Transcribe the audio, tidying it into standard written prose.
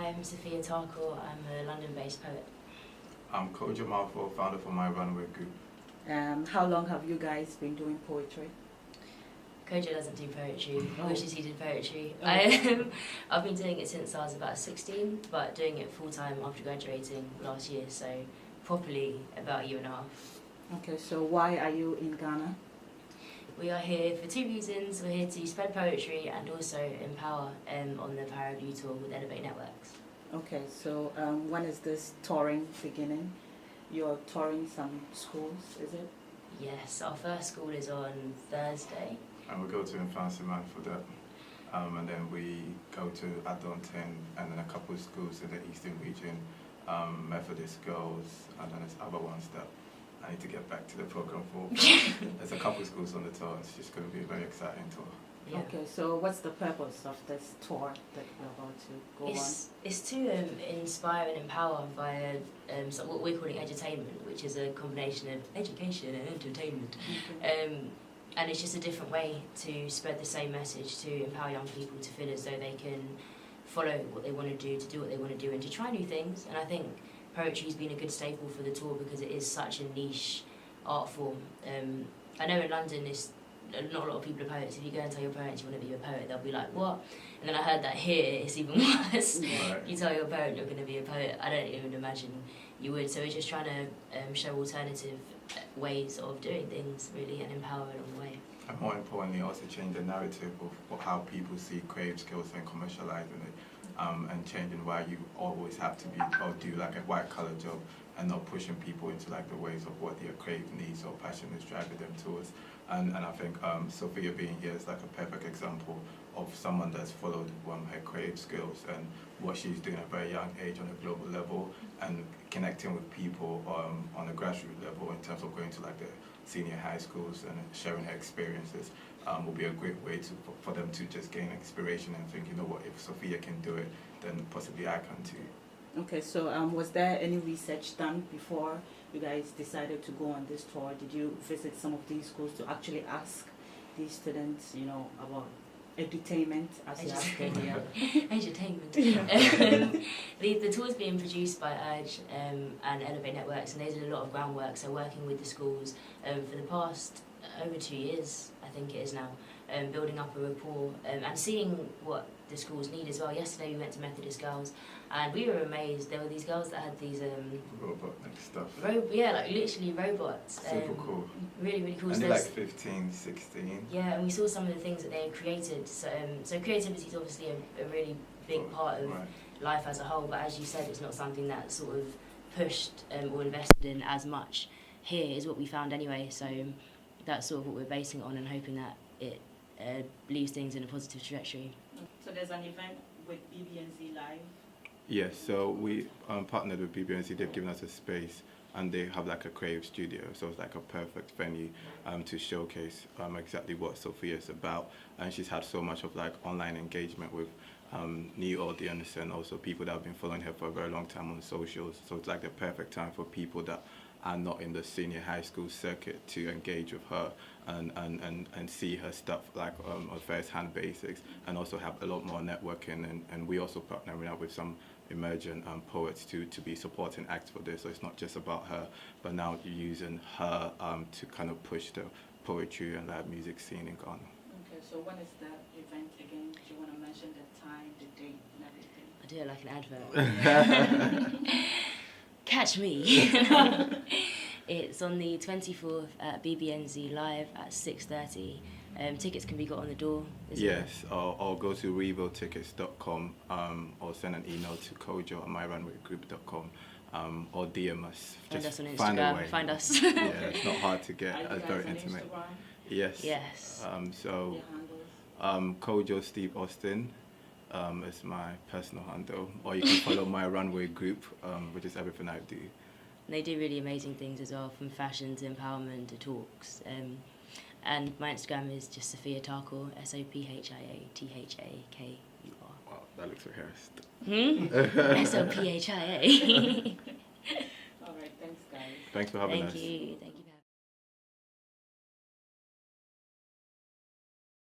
I'm Sophia Tarkle. I'm a London-based poet. I'm Kojo Malfo, founder for My Runway Group. How long have you guys been doing poetry? Kojo doesn't do poetry. Oh. Wishes he did poetry. Oh. I've been doing it since I was about 16, but doing it full-time after graduating last year, so properly about a year and a half. Okay, so why are you in Ghana? We are here for two reasons. We're here to spread poetry and also empower on the Parareview tour with Elevate Networks. Okay, so when is this touring beginning? You're touring some schools, is it? Yes, our first school is on Thursday. And we go to Infancy Man for that. And then we go to Adonton and then a couple of schools in the Eastern region, Methodist Girls, and then there's other ones that I need to get back to the program for. There's a couple of schools on the tour. It's just going to be a very exciting tour. Yeah. Okay, so what's the purpose of this tour that we're about to go on? It's to inspire and empower via so what we're calling edutainment, which is a combination of education and entertainment. And it's just a different way to spread the same message, to empower young people to feel as though they can follow what they want to do what they want to do, and to try new things. And I think poetry's been a good staple for the tour because it is such a niche art form. I know in London not a lot of people are poets. If you go and tell your parents you want to be a poet, they'll be like, what? And then I heard that here it's even worse. Right. You tell your parent you're going to be a poet, I don't even imagine you would. So we're just trying to show alternative ways of doing things, really, and empower along the way. And more importantly, also change the narrative of how people see creative skills and commercializing it. And changing why you always have to be or do like a white collar job and not pushing people into like the ways of what their creative needs or passion is driving them towards. And I think Sophia being here is like a perfect example of someone that's followed her creative skills and what she's doing at a very young age on a global level and connecting with people on a grassroots level in terms of going to like the senior high schools and sharing her experiences will be a great way for them to just gain inspiration and think, you know what, if Sophia can do it, then possibly I can too. Okay, so was there any research done before you guys decided to go on this tour? Did you visit some of these schools to actually ask these students, you know, about edutainment, as you asked earlier? Entertainment. The tour is being produced by Urge and Elevate Networks, and they did a lot of groundwork, so working with the schools for the past over 2 years, I think it is now, building up a rapport and seeing what the schools need as well. Yesterday we went to Methodist Girls and we were amazed. There were these girls that had these robot-like stuff. Yeah, like literally robots. Super cool. Really, really cool. And So they're like 15, 16. Yeah, and we saw some of the things that they had created. So creativity is obviously a really big part of life as a whole, but as you said, it's not something that's sort of pushed or invested in as much here, is what we found anyway. So that's sort of what we're basing it on and hoping that it leaves things in a positive trajectory. So there's an event with BBNZ Live? Yes, so we partnered with BBNC. They've given us a space and they have like a creative studio, so it's like a perfect venue to showcase exactly what Sophia is about. And she's had so much of like online engagement with new audience and also people that have been following her for a very long time on socials. So it's like the perfect time for people that are not in the senior high school circuit to engage with her and see her stuff like on first-hand basics, and also have a lot more networking. And we also partnering up with some emerging poets to be supporting acts for this. So it's not just about her, but now using her to kind of push the poetry and live music scene in Ghana. Okay, so when is that event again? Do you want to mention the time, the date, and everything? I do it like an advert. Catch me. It's on the 24th at BBNZ Live at 6:30. Tickets can be got on the door. Yes, or go to revotickets.com or send an email to kojo at myrunwaygroup.com or DM us. Find us on Instagram. Find a way. Find us. Yeah, it's not hard to get. It's very intimate. Instagram? Yes. Yes. Your handles? Kojo Steve Austin is my personal handle, or you can follow My Runway Group, which is everything I do. And they do really amazing things as well, from fashion to empowerment to talks. And my Instagram is just Sophia Tarkle, SOPHIATHAKUR. Wow, that looks rehearsed. SOPHIA. All right, thanks guys. Thanks for having us. Thank you.